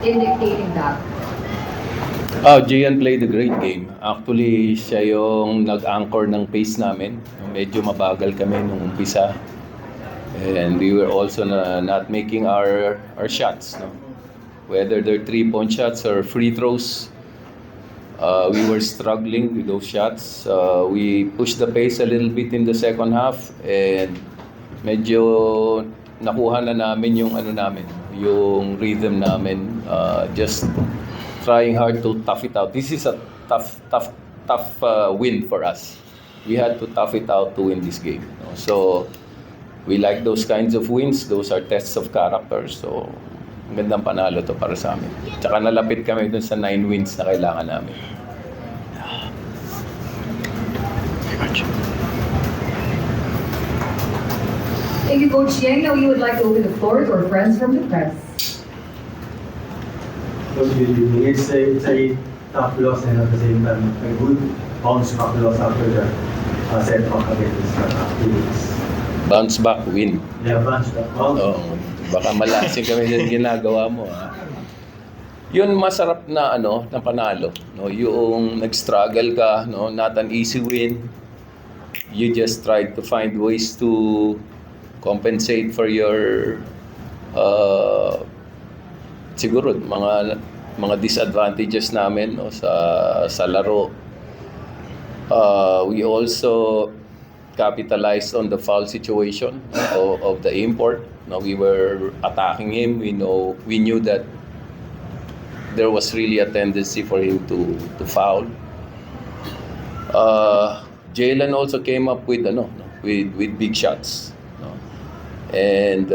in dictating that? Gian played a great game. Actually, siya yung nag-anchor ng pace namin. Medyo mabagal kami nung umpisa. And we were also not making our shots. No? Whether they're 3-point shots or free throws, we were struggling with those shots. We pushed the pace a little bit in the second half and medyo nakuha na namin yung yung rhythm namin. Just trying hard to tough it out. This is a tough win for us. We had to tough it out to win this game. So we like those kinds of wins. Those are tests of character. So magandang panalo to para sa amin. Tsaka nalapit kami dun sa 9 wins na kailangan namin. Thank you, Coach Yang. Now we would like to open the floor to our friends from the press. Coach, good evening. It's a tough loss and at the same time a good bounce back loss after the setback against Philippines. Bounce back win. Yeah, bounce back. Baka malasing kami yung ginagawa mo. Ha? Yun masarap na na panalo. No? Yung nag-struggle ka, no? Not an easy win. You just try to find ways to compensate for your siguro mga disadvantages namin no, sa laro. We also capitalized on the foul situation of the import. No, we were attacking him. We knew that there was really a tendency for him to foul. Jalen also came up with with big shots. No? And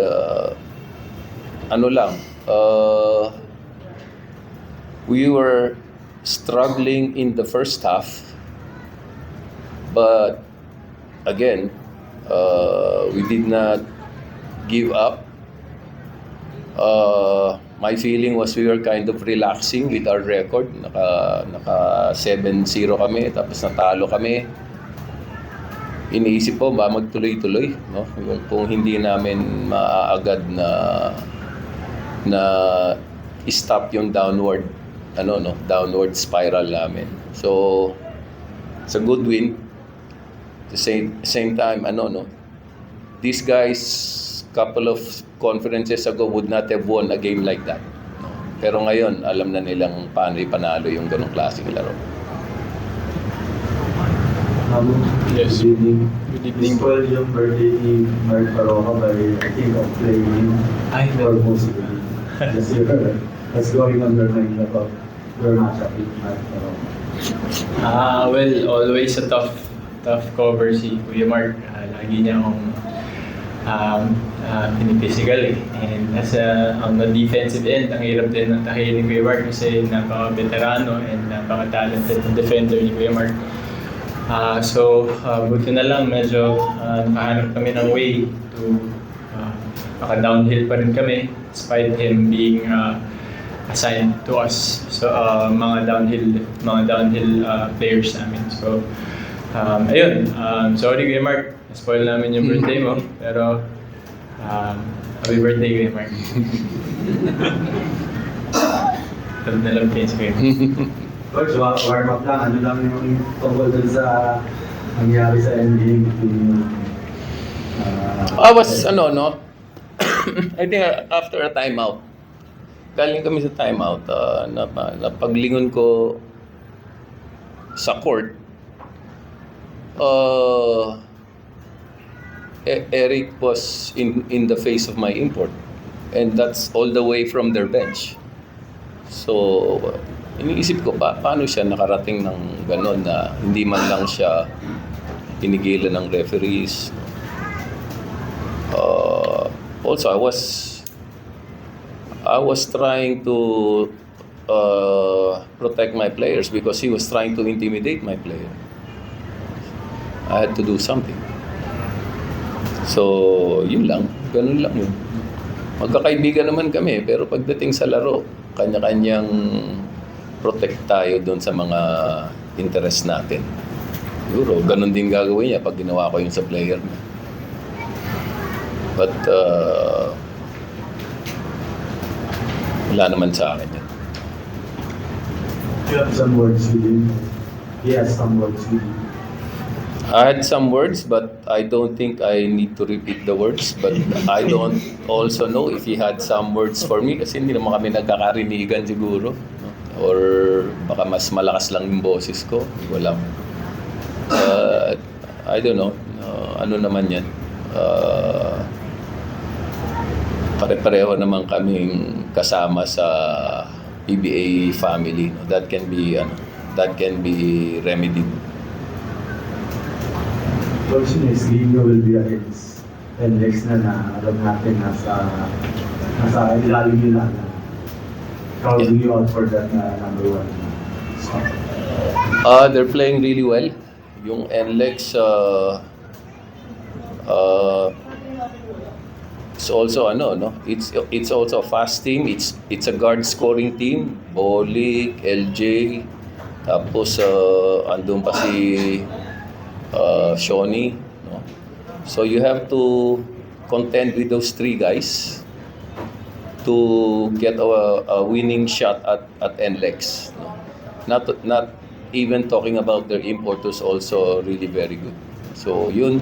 we were struggling in the first half, but again, we did not give up. My feeling was we were kind of relaxing with our record. Naka 7-0 kami, tapos natalo kami. Iniisip ko ba magtuloy-tuloy, no? Kung hindi namin maaagad na stop yung downward spiral namin. So it's a good win. At the same time, these guys couple of conferences ago would not have won a game like that. No? Pero ngayon, alam na nilang paano ipanalo yung ganong klaseng laro. Yes. Good evening. Good evening. Spoil yung birthday ni Mark Paroja by, I think, of playing for most of the game. This year, what's going on your mind about your matchup with Mark Paroja? Well, always a tough cover si Kuya Mark. Lagi niya akong piniphysical eh. And on the defensive end, ang hirap din ng tahiyin ni Kuya Mark kasi napaka-veterano and napaka-talented na defender ni Kuya Mark. So, buti na lang medyo nakahanap kami ng way to maka-downhill pa rin kami despite him being assigned to us. So, mga downhill players namin. So, ayun. Sorry Kuya Mark, spoil namin yung birthday mo, pero happy birthday Kuya Mark. Love na love kayo sa Kuya Mark. Coach, warm up lang. Ano lang yung tungkol dun sa nangyari sa NBA between I was, I think after a timeout, galing kami sa timeout, napaglingon ko sa court, Eric was in the face of my import, and that's all the way from their bench. So iniisip ko paano siya nakarating ng ganon na hindi man lang siya pinigilan ng referees. Also I was trying to protect my players because he was trying to intimidate my player. I had to do something. So, yun lang. Ganun lang yun. Magkakaibigan naman kami, pero pagdating sa laro, kanya-kanyang protect tayo doon sa mga interest natin. Siguro, ganun din gagawin niya pag ginawa ko yun sa player niya. But, wala naman sa akin yan. You have some words with him. He has some words with you. I had some words, but I don't think I need to repeat the words. But I don't also know if he had some words for me kasi hindi naman kami nagkakarinigan siguro. No? Or baka mas malakas lang yung boses ko. Wala. I don't know. Ano naman yan? Pare-pareho naman kaming kasama sa PBA family. No? That can be remedied. Coach, next game will be against NLEX na alam natin nasa ilalim nila. How do you out for that number 1 spot? They're playing really well. Yung NLEX it's also it's also a fast team. It's a guard scoring team. Bolik, LJ, tapos andun pa si Shawnee, no? So you have to contend with those 3 guys to get a winning shot at NLEX. No? Not even talking about their importers also really very good. So yun,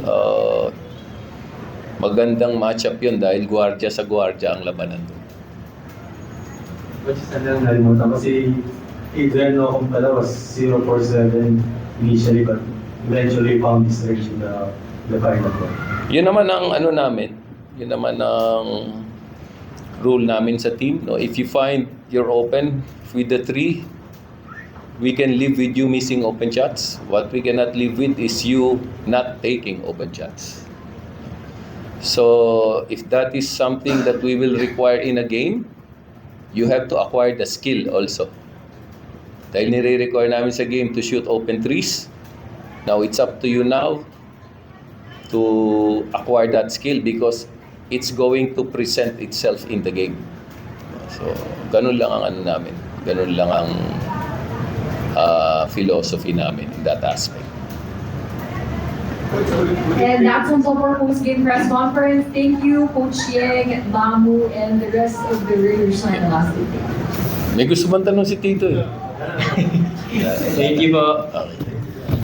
magandang matchup yun dahil gwardiya sa gwardiya ang labanan doon. Coach, sana lang nalimutan kasi Adrian Nocum pala was 047 initially but eventually found his range in the final one. Yun naman ang namin. Yun naman ang rule namin sa team. No? If you find you're open with the 3, we can live with you missing open shots. What we cannot live with is you not taking open shots. So if that is something that we will require in a game, you have to acquire the skill also. Dahil nire-require namin sa game to shoot open threes. Now, it's up to you now to acquire that skill because it's going to present itself in the game. So, ganun lang ang namin. Ganun lang ang philosophy namin in that aspect. And that's on top of our post-game press conference. Thank you, Coach Yang, Mamu, and the rest of the Raiders na last week. May gusto man tanong si Tito eh. Thank you po. Okay.